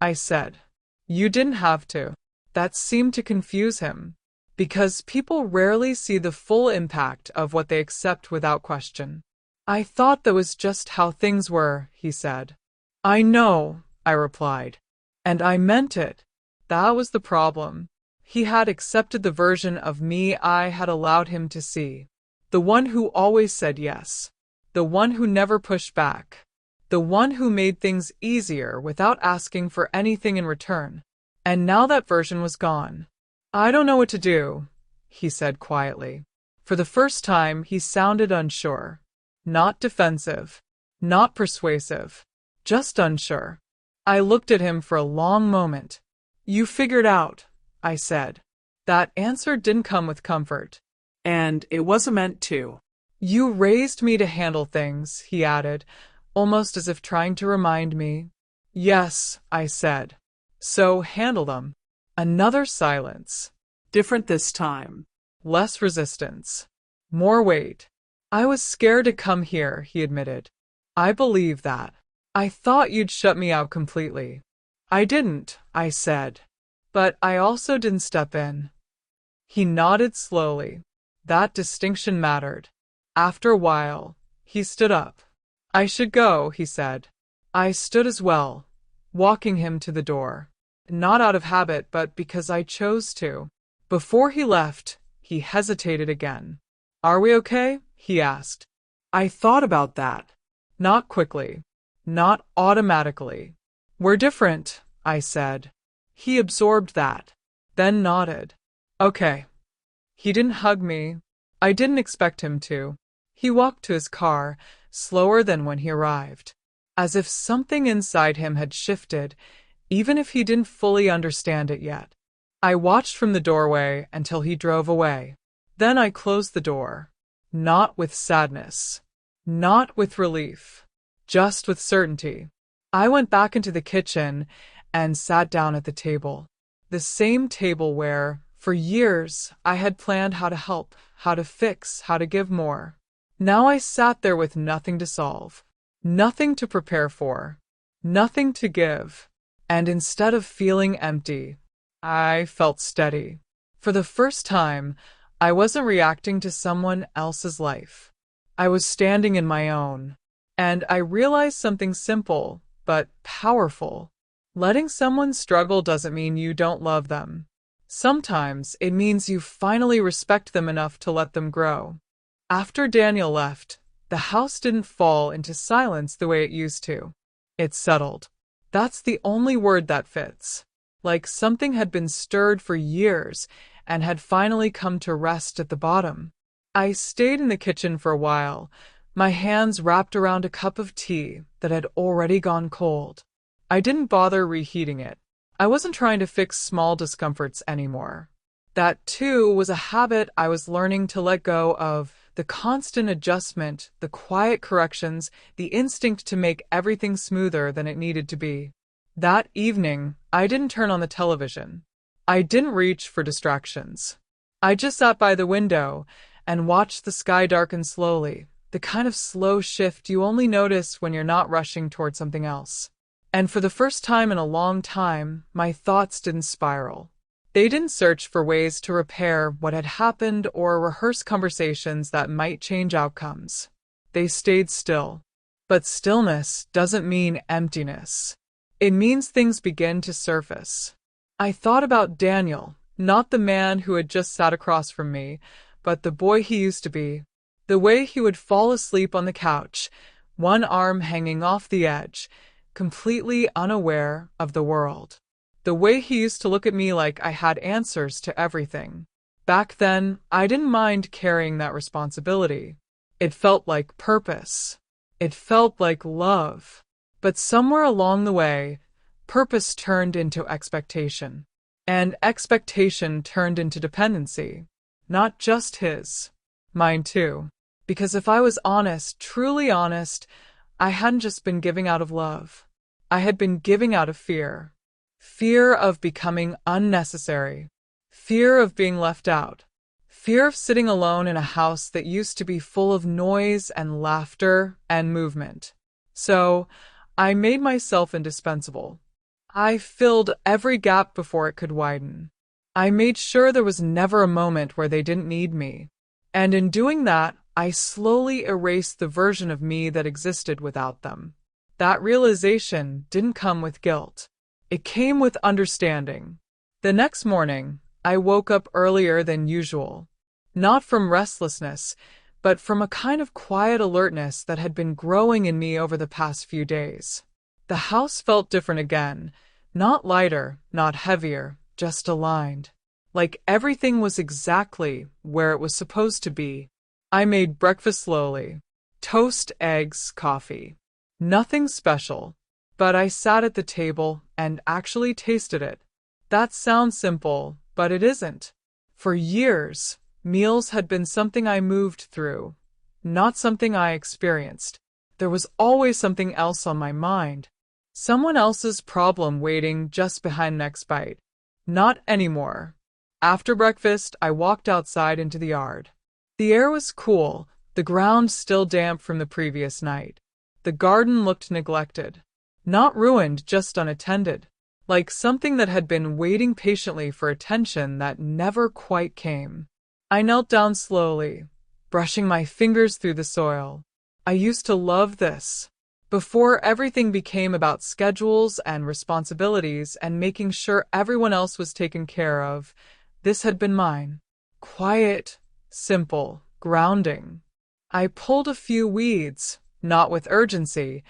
I said. You didn't have to. That seemed to confuse him, because people rarely see the full impact of what they accept without question. I thought that was just how things were, he said. I know, I replied. And I meant it. That was the problem. He had accepted the version of me I had allowed him to see. The one who always said yes. The one who never pushed back. The one who made things easier without asking for anything in return. And now that version was gone. I don't know what to do, he said quietly. For the first time, he sounded unsure. Not defensive. Not persuasive. Just unsure. I looked at him for a long moment. You figured out, I said. That answer didn't come with comfort. And it wasn't meant to. You raised me to handle things, he added, almost as if trying to remind me. Yes, I said. So handle them. Another silence. Different this time. Less resistance. More weight. I was scared to come here, he admitted. I believe that. I thought you'd shut me out completely. I didn't, I said. But I also didn't step in. He nodded slowly. That distinction mattered. After a while, he stood up. I should go, he said. I stood as well, walking him to the door. Not out of habit, but because I chose to. Before he left, he hesitated again. Are we okay? He asked. I thought about that. Not quickly. Not automatically. We're different, I said. He absorbed that, then nodded. Okay. He didn't hug me. I didn't expect him to. He walked to his car, slower than when he arrived, as if something inside him had shifted, even if he didn't fully understand it yet. I watched from the doorway until he drove away. Then I closed the door. Not with sadness. Not with relief. Just with certainty. I went back into the kitchen and sat down at the table. The same table where, for years, I had planned how to help, how to fix, how to give more. Now I sat there with nothing to solve. Nothing to prepare for. Nothing to give. And instead of feeling empty, I felt steady. For the first time, I wasn't reacting to someone else's life. I was standing in my own. And I realized something simple, but powerful. Letting someone struggle doesn't mean you don't love them. Sometimes it means you finally respect them enough to let them grow. After Daniel left, the house didn't fall into silence the way it used to. It settled. That's the only word that fits. Like something had been stirred for years and had finally come to rest at the bottom. I stayed in the kitchen for a while, my hands wrapped around a cup of tea that had already gone cold. I didn't bother reheating it. I wasn't trying to fix small discomforts anymore. That, too, was a habit I was learning to let go of. The constant adjustment, the quiet corrections, the instinct to make everything smoother than it needed to be. That evening, I didn't turn on the television. I didn't reach for distractions. I just sat by the window and watched the sky darken slowly, the kind of slow shift you only notice when you're not rushing toward something else. And for the first time in a long time, my thoughts didn't spiral. They didn't search for ways to repair what had happened or rehearse conversations that might change outcomes. They stayed still. But stillness doesn't mean emptiness. It means things begin to surface. I thought about Daniel, not the man who had just sat across from me, but the boy he used to be. The way he would fall asleep on the couch, one arm hanging off the edge, completely unaware of the world. The way he used to look at me like I had answers to everything. Back then, I didn't mind carrying that responsibility. It felt like purpose. It felt like love. But somewhere along the way, purpose turned into expectation. And expectation turned into dependency. Not just his. Mine too. Because if I was honest, truly honest, I hadn't just been giving out of love. I had been giving out of fear. Fear of becoming unnecessary. Fear of being left out. Fear of sitting alone in a house that used to be full of noise and laughter and movement. So, I made myself indispensable. I filled every gap before it could widen. I made sure there was never a moment where they didn't need me. And in doing that, I slowly erased the version of me that existed without them. That realization didn't come with guilt. It came with understanding. The next morning, I woke up earlier than usual. Not from restlessness, but from a kind of quiet alertness that had been growing in me over the past few days. The house felt different again, not lighter, not heavier, just aligned. Like everything was exactly where it was supposed to be. I made breakfast slowly. Toast, eggs, coffee. Nothing special. But I sat at the table and actually tasted it. That sounds simple, but it isn't. For years, meals had been something I moved through, not something I experienced. There was always something else on my mind. Someone else's problem waiting just behind next bite. Not anymore. After breakfast, I walked outside into the yard. The air was cool, the ground still damp from the previous night. The garden looked neglected. Not ruined, just unattended. Like something that had been waiting patiently for attention that never quite came. I knelt down slowly, brushing my fingers through the soil. I used to love this. Before everything became about schedules and responsibilities and making sure everyone else was taken care of, this had been mine. Quiet, simple, grounding. I pulled a few weeds, not with urgency,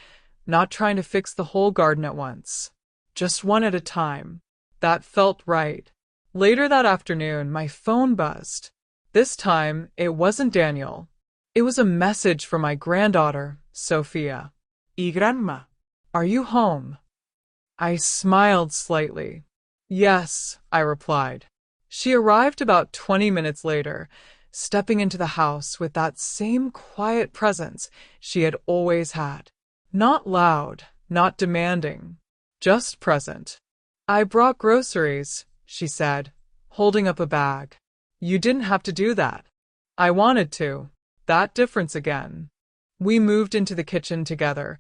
not trying to fix the whole garden at once. Just one at a time. That felt right. Later that afternoon, my phone buzzed. This time, it wasn't Daniel. It was a message from my granddaughter, Sophia. Y grandma. Are you home? I smiled slightly. Yes, I replied. She arrived about 20 minutes later, stepping into the house with that same quiet presence she had always had. Not loud, not demanding, just present. I brought groceries, she said, holding up a bag. You didn't have to do that. I wanted to. That difference again. We moved into the kitchen together,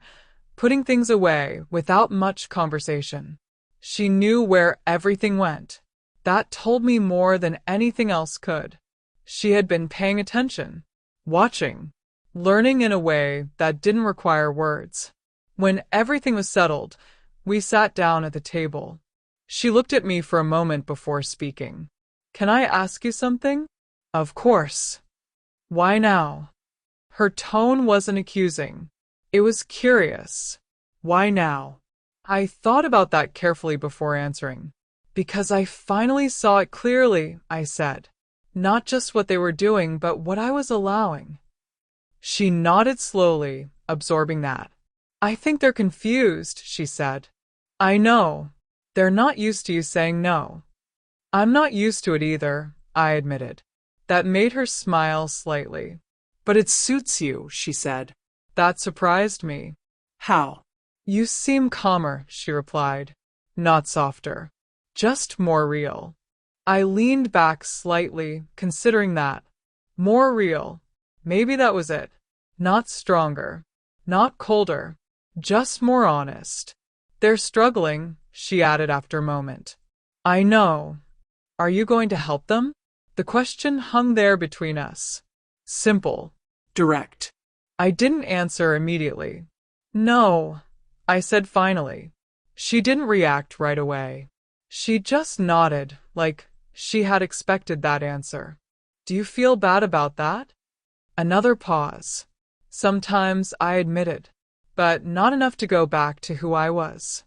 putting things away without much conversation. She knew where everything went. That told me more than anything else could. She had been paying attention, watching, learning in a way that didn't require words. When everything was settled, we sat down at the table. She looked at me for a moment before speaking. Can I ask you something? Of course. Why now? Her tone wasn't accusing. It was curious. Why now? I thought about that carefully before answering. Because I finally saw it clearly, I said. Not just what they were doing, but what I was allowing. She nodded slowly, absorbing that. I think they're confused, she said. I know. They're not used to you saying no. I'm not used to it either, I admitted. That made her smile slightly. But it suits you, she said. That surprised me. How? You seem calmer, she replied. Not softer. Just more real. I leaned back slightly, considering that. More real. Maybe that was it. Not stronger. Not colder. Just more honest. They're struggling, she added after a moment. I know. Are you going to help them? The question hung there between us. Simple. Direct. I didn't answer immediately. No, I said finally. She didn't react right away. She just nodded, like she had expected that answer. Do you feel bad about that? Another pause. Sometimes, I admitted, but not enough to go back to who I was.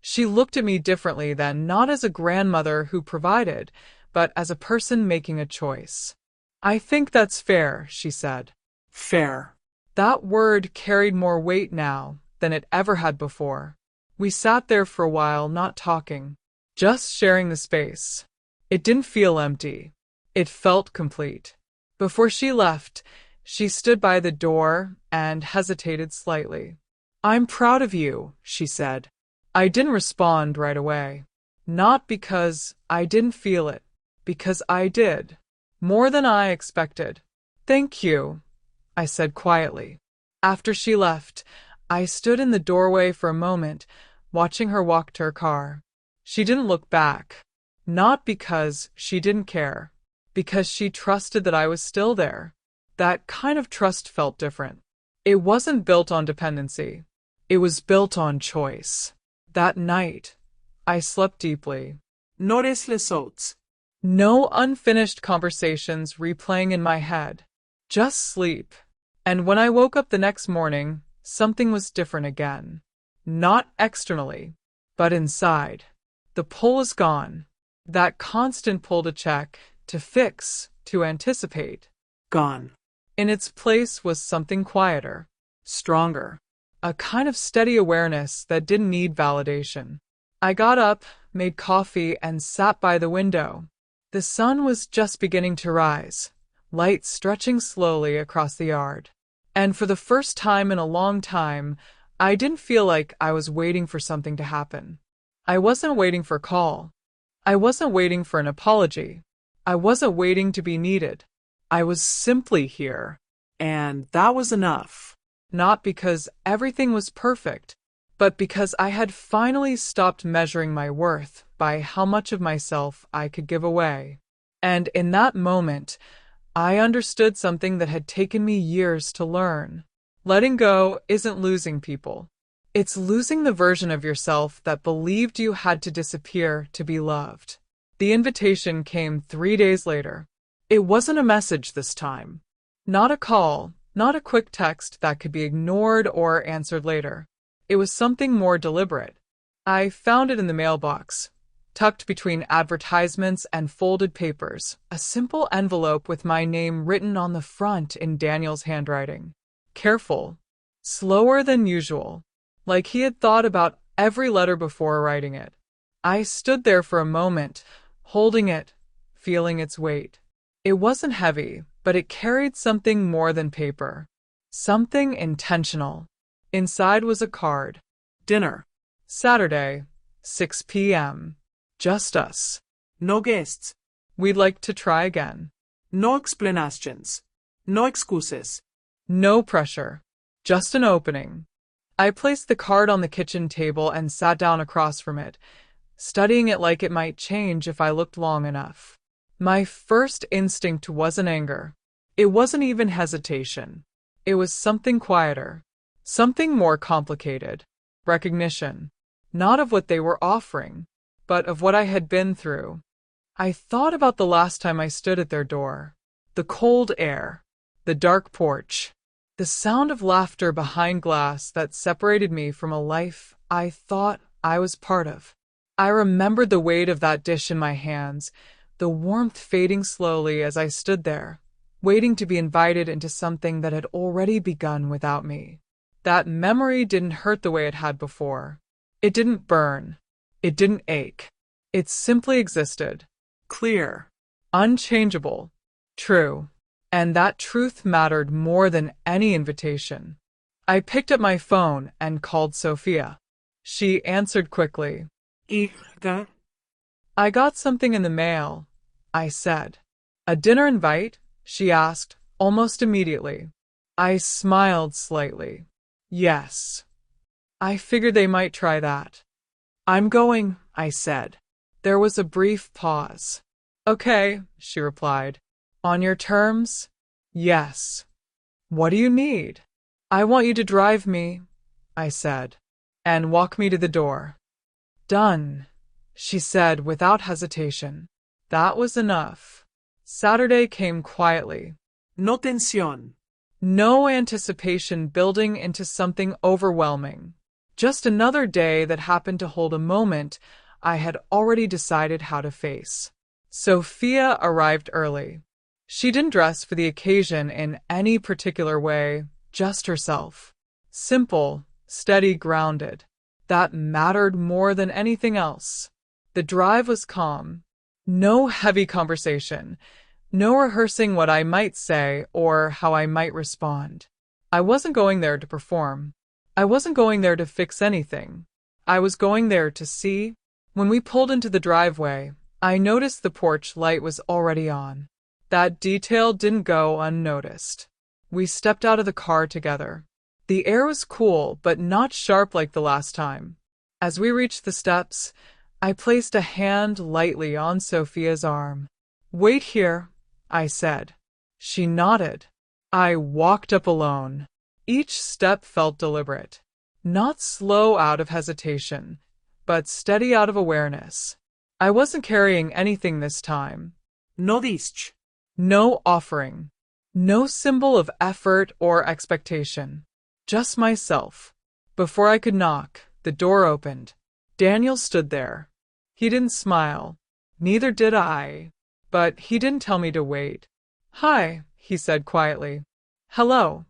She looked at me differently then, not as a grandmother who provided, but as a person making a choice. I think that's fair, she said. Fair. That word carried more weight now than it ever had before. We sat there for a while, not talking, just sharing the space. It didn't feel empty. It felt complete. Before she left, she stood by the door and hesitated slightly. "I'm proud of you," she said. I didn't respond right away. Not because I didn't feel it, because I did. More than I expected. "Thank you," I said quietly. After she left, I stood in the doorway for a moment, watching her walk to her car. She didn't look back. Not because she didn't care, because she trusted that I was still there. That kind of trust felt different. It wasn't built on dependency. It was built on choice. That night, I slept deeply. Notice les autres. No unfinished conversations replaying in my head. Just sleep. And when I woke up the next morning, something was different again. Not externally, but inside. The pull was gone. That constant pull to check, to fix, to anticipate. Gone. In its place was something quieter, stronger. A kind of steady awareness that didn't need validation. I got up, made coffee, and sat by the window. The sun was just beginning to rise, light stretching slowly across the yard. And for the first time in a long time, I didn't feel like I was waiting for something to happen. I wasn't waiting for a call. I wasn't waiting for an apology. I wasn't waiting to be needed. I was simply here. And that was enough. Not because everything was perfect, but because I had finally stopped measuring my worth by how much of myself I could give away. And in that moment, I understood something that had taken me years to learn. Letting go isn't losing people. It's losing the version of yourself that believed you had to disappear to be loved. The invitation came 3 days later. It wasn't a message this time. Not a call. Not a quick text that could be ignored or answered later. It was something more deliberate. I found it in the mailbox, tucked between advertisements and folded papers, a simple envelope with my name written on the front in Daniel's handwriting. Careful, slower than usual, like he had thought about every letter before writing it. I stood there for a moment, holding it, feeling its weight. It wasn't heavy, but it carried something more than paper. Something intentional. Inside was a card. Dinner. Saturday, 6 p.m. Just us. No guests. We'd like to try again. No explanations. No excuses. No pressure. Just an opening. I placed the card on the kitchen table and sat down across from it, studying it like it might change if I looked long enough. My first instinct wasn't anger. It wasn't even hesitation. It was something quieter. Something more complicated. Recognition. Not of what they were offering, but of what I had been through. I thought about the last time I stood at their door. The cold air. The dark porch. The sound of laughter behind glass that separated me from a life I thought I was part of. I remembered the weight of that dish in my hands, the warmth fading slowly as I stood there, waiting to be invited into something that had already begun without me. That memory didn't hurt the way it had before. It didn't burn. It didn't ache. It simply existed. Clear. Unchangeable. True. And that truth mattered more than any invitation. I picked up my phone and called Sophia. She answered quickly. Ida. I got something in the mail, I said. A dinner invite? She asked, almost immediately. I smiled slightly. Yes. I figured they might try that. I'm going, I said. There was a brief pause. Okay, she replied. On your terms? Yes. What do you need? I want you to drive me, I said, and walk me to the door. Done, she said without hesitation. That was enough. Saturday came quietly. No tensión. No anticipation building into something overwhelming. Just another day that happened to hold a moment I had already decided how to face. Sophia arrived early. She didn't dress for the occasion in any particular way, just herself. Simple, steady, grounded. That mattered more than anything else. The drive was calm. No heavy conversation. No rehearsing what I might say or how I might respond. I wasn't going there to perform. I wasn't going there to fix anything. I was going there to see. When we pulled into the driveway, I noticed the porch light was already on. That detail didn't go unnoticed. We stepped out of the car together. The air was cool, but not sharp like the last time. As we reached the steps, I placed a hand lightly on Sophia's arm. "Wait here," I said. She nodded. I walked up alone. Each step felt deliberate. Not slow out of hesitation, but steady out of awareness. I wasn't carrying anything this time. No dizch. No offering. No symbol of effort or expectation. Just myself. Before I could knock, the door opened. Daniel stood there. He didn't smile. Neither did I. But he didn't tell me to wait. "Hi," he said quietly. "Hello."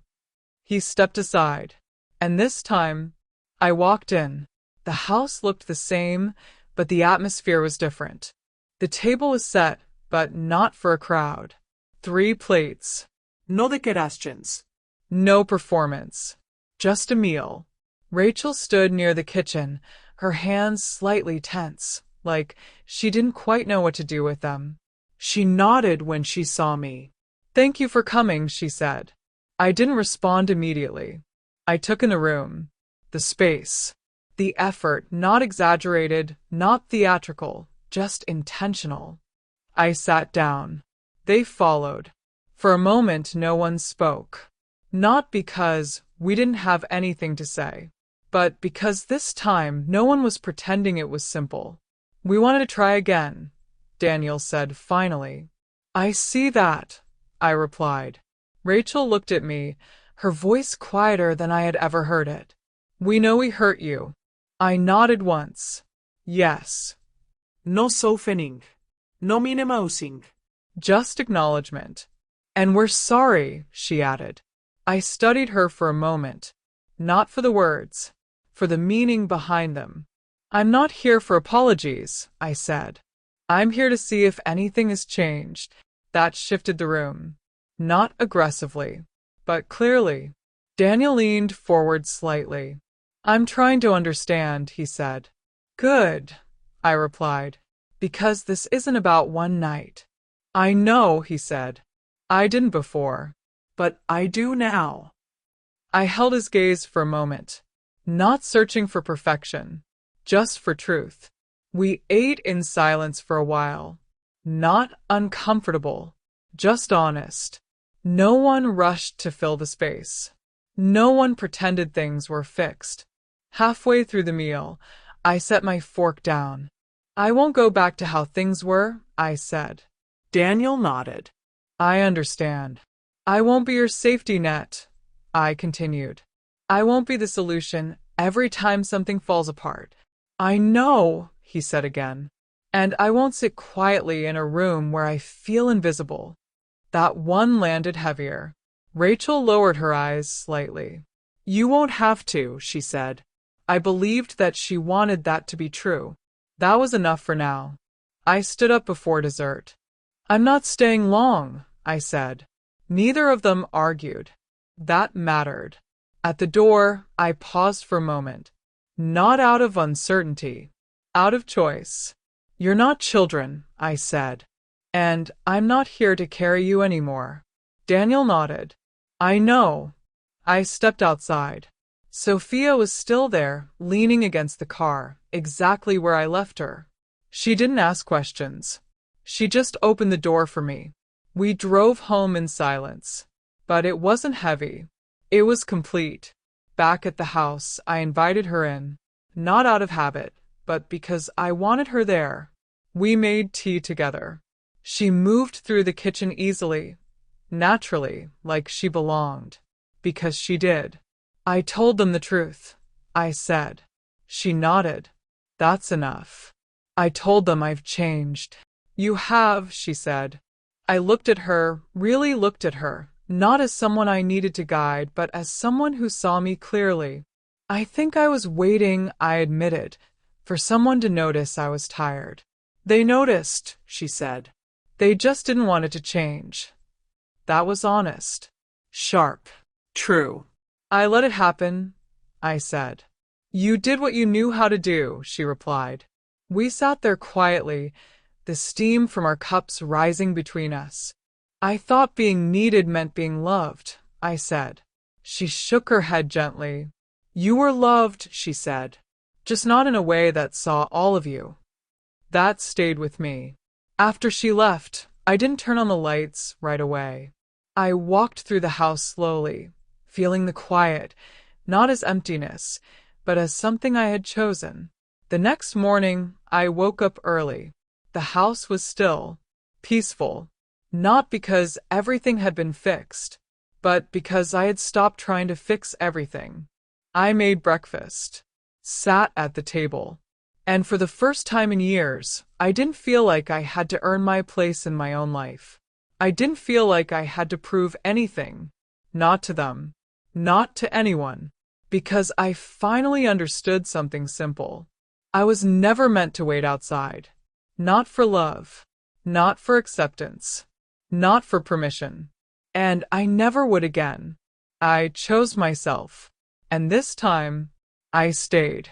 He stepped aside. And this time, I walked in. The house looked the same, but the atmosphere was different. The table was set, but not for a crowd. 3 plates. No decorations. No performance. Just a meal. Rachel stood near the kitchen, her hands slightly tense, like she didn't quite know what to do with them. She nodded when she saw me. "Thank you for coming," she said. I didn't respond immediately. I took in the room, the space, the effort, not exaggerated, not theatrical, just intentional. I sat down. They followed. For a moment, no one spoke. Not because we didn't have anything to say, but because this time no one was pretending it was simple. "We wanted to try again," Daniel said finally. "I see that," I replied. Rachel looked at me, her voice quieter than I had ever heard it. "We know we hurt you." I nodded once. Yes. No softening. No minimizing. Just acknowledgement. "And we're sorry," she added. I studied her for a moment. Not for the words, for the meaning behind them. "I'm not here for apologies," I said. "I'm here to see if anything has changed." That shifted the room. Not aggressively, but clearly. Daniel leaned forward slightly. "I'm trying to understand," he said. "Good," I replied, "because this isn't about one night." "I know," he said. "I didn't before, but I do now." I held his gaze for a moment, not searching for perfection, just for truth. We ate in silence for a while, not uncomfortable, just honest. No one rushed to fill the space. No one pretended things were fixed. Halfway through the meal, I set my fork down. "I won't go back to how things were," I said. Daniel nodded. "I understand." "I won't be your safety net," I continued. "I won't be the solution every time something falls apart." "I know," he said again. "And I won't sit quietly in a room where I feel invisible." That one landed heavier. Rachel lowered her eyes slightly. "You won't have to," she said. I believed that she wanted that to be true. That was enough for now. I stood up before dessert. "I'm not staying long," I said. Neither of them argued. That mattered. At the door, I paused for a moment. Not out of uncertainty. Out of choice. "You're not children," I said. "And I'm not here to carry you anymore." Daniel nodded. "I know." I stepped outside. Sophia was still there, leaning against the car, exactly where I left her. She didn't ask questions. She just opened the door for me. We drove home in silence. But it wasn't heavy. It was complete. Back at the house, I invited her in. Not out of habit, but because I wanted her there. We made tea together. She moved through the kitchen easily, naturally, like she belonged. Because she did. I told them the truth. I said. She nodded. That's enough. I told them I've changed. You have, she said. I looked at her, really looked at her, not as someone I needed to guide, but as someone who saw me clearly. I think I was waiting, I admitted, for someone to notice I was tired. They noticed, she said. They just didn't want it to change. That was honest. Sharp. True. I let it happen, I said. You did what you knew how to do, she replied. We sat there quietly, the steam from our cups rising between us. I thought being needed meant being loved, I said. She shook her head gently. You were loved, she said, just not in a way that saw all of you. That stayed with me. After she left, I didn't turn on the lights right away. I walked through the house slowly, feeling the quiet, not as emptiness, but as something I had chosen. The next morning, I woke up early. The house was still, peaceful, not because everything had been fixed, but because I had stopped trying to fix everything. I made breakfast, sat at the table, and for the first time in years, I didn't feel like I had to earn my place in my own life. I didn't feel like I had to prove anything, not to them, not to anyone, because I finally understood something simple. I was never meant to wait outside. Not for love, not for acceptance, not for permission. And I never would again. I chose myself. And this time, I stayed.